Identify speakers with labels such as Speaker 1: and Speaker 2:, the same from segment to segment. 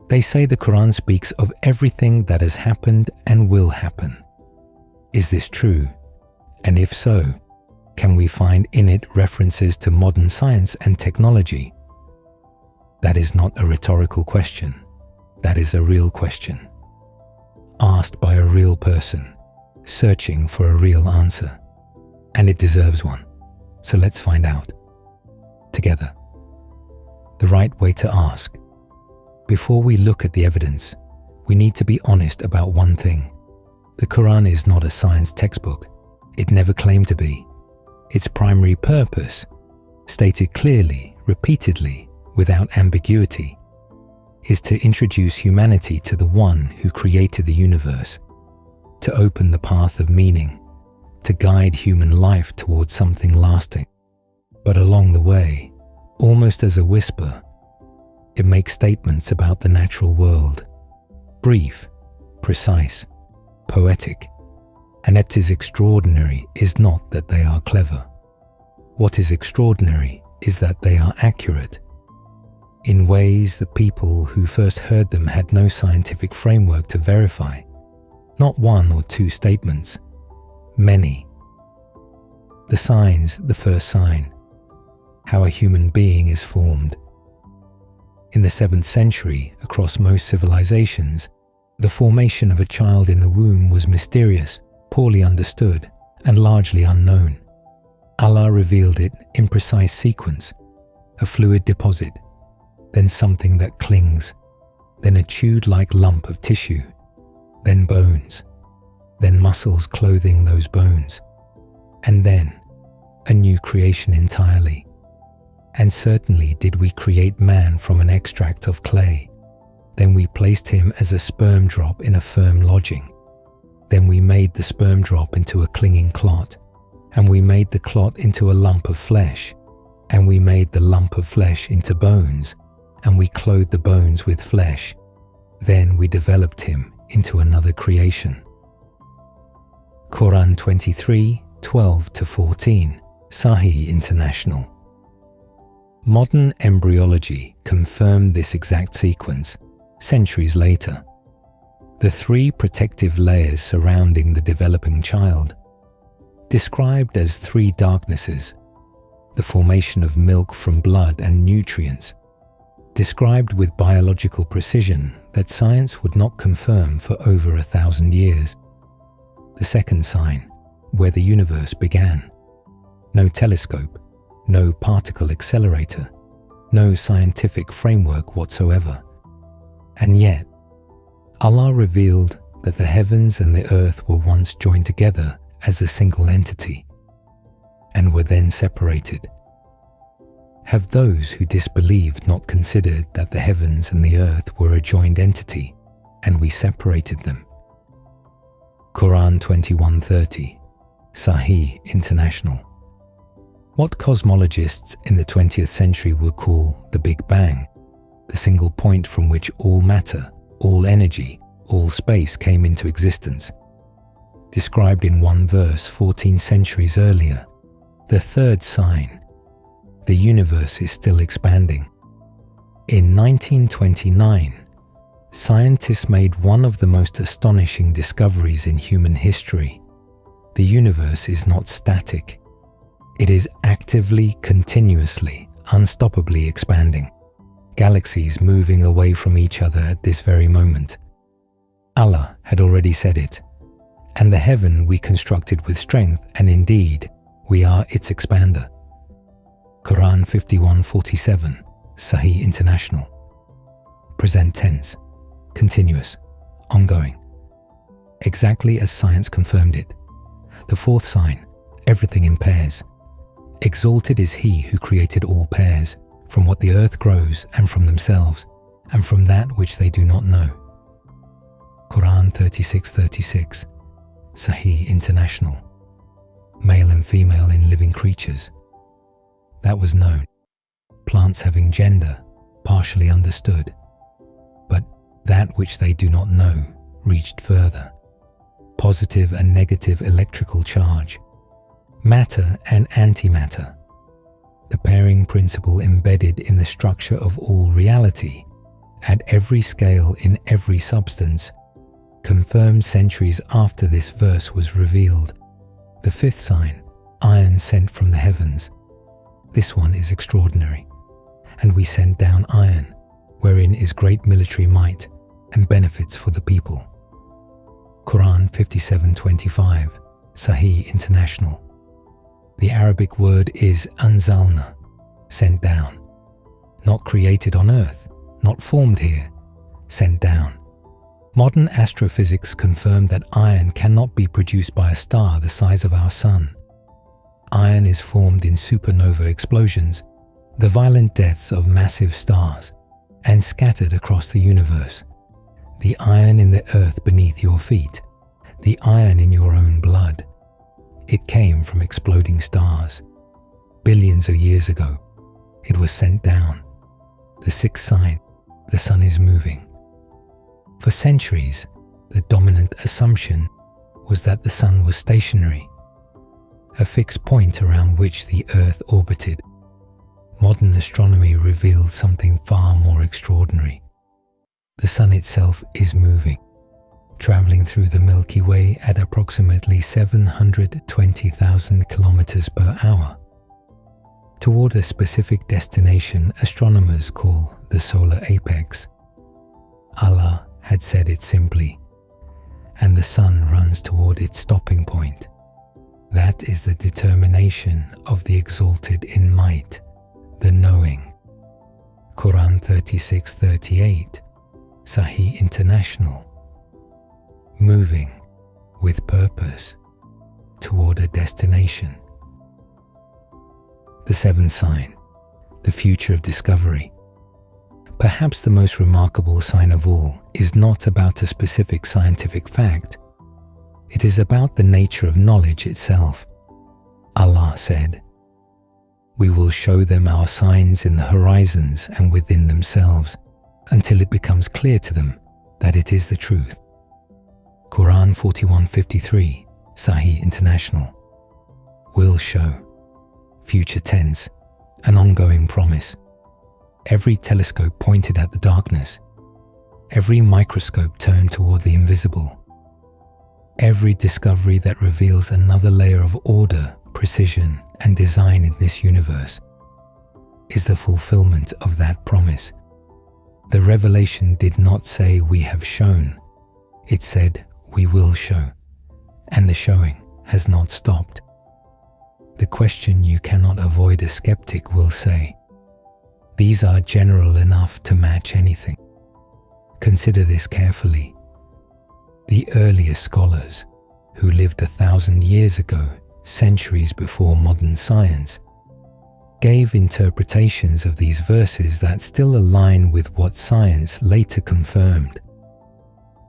Speaker 1: They say the Quran speaks of everything that has happened and will happen. Is this true? And if so, can we find in it references to modern science and technology? That is not a rhetorical question. That is a real question, asked by a real person, searching for a real answer. And it deserves one. So let's find out together. The right way to ask. Before we look at the evidence, we need to be honest about one thing. The Quran is not a science textbook. It never claimed to be. Its primary purpose, stated clearly, repeatedly, without ambiguity, is to introduce humanity to the one who created the universe, to open the path of meaning, to guide human life towards something lasting. But along the way, almost as a whisper, it makes statements about the natural world, brief, precise, poetic. And what is extraordinary is not that they are clever. What is extraordinary is that they are accurate, in ways the people who first heard them had no scientific framework to verify. Not one or two statements, many. The signs, the first sign, how a human being is formed. In the 7th century, across most civilizations, the formation of a child in the womb was mysterious, poorly understood, and largely unknown. Allah revealed it in precise sequence, a fluid deposit, then something that clings, then a chewed-like lump of tissue, then bones, then muscles clothing those bones, and then a new creation entirely. And certainly did we create man from an extract of clay. Then we placed him as a sperm drop in a firm lodging. Then we made the sperm drop into a clinging clot, and we made the clot into a lump of flesh, and we made the lump of flesh into bones, and we clothed the bones with flesh. Then we developed him into another creation. Quran 23, 12-14, Sahih International. Modern embryology confirmed this exact sequence centuries later. The 3 protective layers surrounding the developing child, described as 3 darknesses, the formation of milk from blood and nutrients, described with biological precision that science would not confirm for over 1,000 years. The second sign, where the universe began. No telescope, no particle accelerator, no scientific framework whatsoever. And yet, Allah revealed that the heavens and the earth were once joined together as a single entity, and were then separated. Have those who disbelieved not considered that the heavens and the earth were a joined entity, and we separated them? Quran 21:30, Sahih International. What cosmologists in the 20th century would call the Big Bang, the single point from which all matter, all energy, all space came into existence. Described in one verse 14 centuries earlier, the third sign, the universe is still expanding. In 1929, scientists made one of the most astonishing discoveries in human history. The universe is not static. It is actively, continuously, unstoppably expanding. Galaxies moving away from each other at this very moment. Allah had already said it. And the heaven we constructed with strength, and indeed, we are its expander. Quran 51:47, Sahih International. Present tense, continuous, ongoing. Exactly as science confirmed it. The fourth sign, everything in pairs. Exalted is He who created all pairs, from what the earth grows and from themselves, and from that which they do not know. Quran 36:36, Sahih International. Male and female in living creatures. That was known. Plants having gender, partially understood. But that which they do not know reached further. Positive and negative electrical charge. Matter and antimatter. The pairing principle embedded in the structure of all reality, at every scale in every substance, confirmed centuries after this verse was revealed. The fifth sign, iron sent from the heavens. This one is extraordinary. And we sent down iron, wherein is great military might and benefits for the people. Quran 57:25, Sahih International. The Arabic word is anzalna, sent down. Not created on earth, not formed here, sent down. Modern astrophysics confirm that iron cannot be produced by a star the size of our sun. Iron is formed in supernova explosions, the violent deaths of massive stars, and scattered across the universe. The iron in the earth beneath your feet, the iron in your own blood. It came from exploding stars. Billions of years ago, it was sent down. The sixth sign, the sun is moving. For centuries, the dominant assumption was that the sun was stationary, a fixed point around which the earth orbited. Modern astronomy reveals something far more extraordinary. The sun itself is moving, traveling through the Milky Way at approximately 720,000 kilometers per hour, toward a specific destination astronomers call the solar apex. Allah had said it simply, and the sun runs toward its stopping point. That is the determination of the exalted in might, the knowing. Quran 36:38, Sahih International. Moving with purpose toward a destination. The seventh sign, the future of discovery. Perhaps the most remarkable sign of all is not about a specific scientific fact. It is about the nature of knowledge itself. Allah said, "We will show them our signs in the horizons and within themselves until it becomes clear to them that it is the truth." Quran 41:53, Sahih International. Will show. Future tense, an ongoing promise. Every telescope pointed at the darkness. Every microscope turned toward the invisible. Every discovery that reveals another layer of order, precision, and design in this universe is the fulfillment of that promise. The revelation did not say we have shown. It said we will show, and the showing has not stopped. The question you cannot avoid a skeptic will say, these are general enough to match anything. Consider this carefully. The earliest scholars, who lived 1,000 years ago, centuries before modern science, gave interpretations of these verses that still align with what science later confirmed.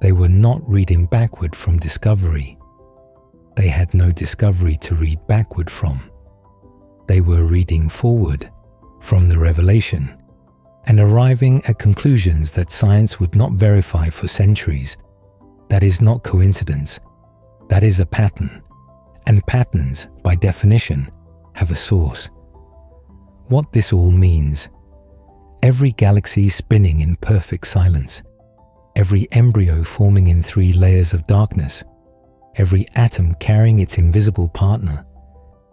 Speaker 1: They were not reading backward from discovery. They had no discovery to read backward from. They were reading forward from the revelation and arriving at conclusions that science would not verify for centuries. That is not coincidence. That is a pattern. And patterns, by definition, have a source. What this all means: every galaxy spinning in perfect silence, every embryo forming in 3 layers of darkness, every atom carrying its invisible partner,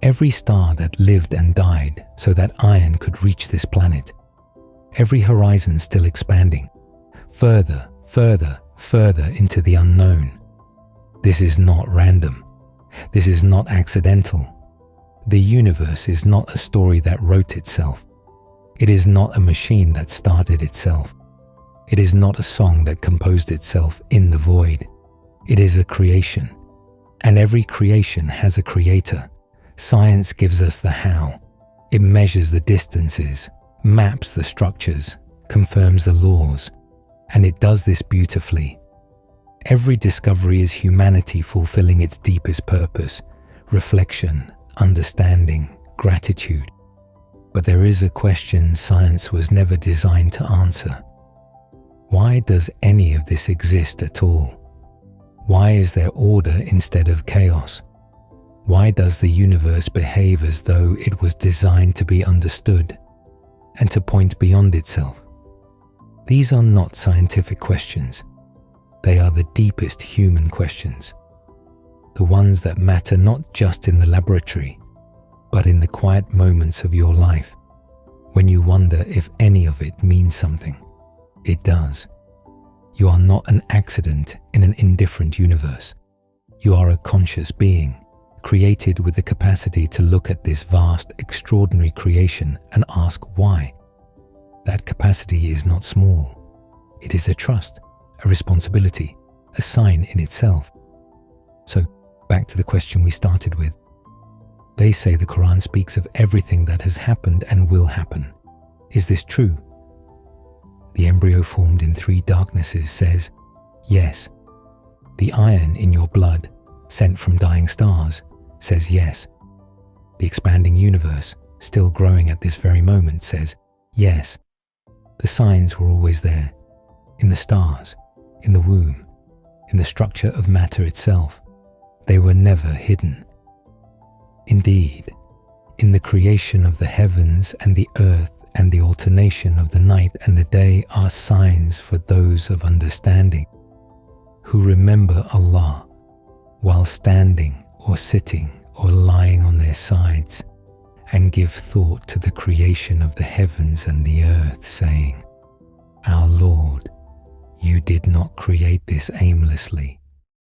Speaker 1: every star that lived and died so that iron could reach this planet, every horizon still expanding, further, further, further into the unknown. This is not random. This is not accidental. The universe is not a story that wrote itself. It is not a machine that started itself. It is not a song that composed itself in the void. It is a creation. And every creation has a creator. Science gives us the how. It measures the distances, maps the structures, confirms the laws, and it does this beautifully. Every discovery is humanity fulfilling its deepest purpose, reflection, understanding, gratitude. But there is a question science was never designed to answer. Why does any of this exist at all? Why is there order instead of chaos? Why does the universe behave as though it was designed to be understood and to point beyond itself? These are not scientific questions. They are the deepest human questions. The ones that matter not just in the laboratory, but in the quiet moments of your life, when you wonder if any of it means something. It does. You are not an accident in an indifferent universe. You are a conscious being, created with the capacity to look at this vast, extraordinary creation and ask why. That capacity is not small. It is a trust, a responsibility, a sign in itself. So, back to the question we started with. They say the Quran speaks of everything that has happened and will happen. Is this true? The embryo formed in 3 darknesses says, yes. The iron in your blood, sent from dying stars, says yes. The expanding universe, still growing at this very moment, says yes. The signs were always there, in the stars, in the womb, in the structure of matter itself. They were never hidden. Indeed, in the creation of the heavens and the earth and the alternation of the night and the day are signs for those of understanding, who remember Allah while standing or sitting or lying on their sides, and give thought to the creation of the heavens and the earth, saying, Our Lord, you did not create this aimlessly.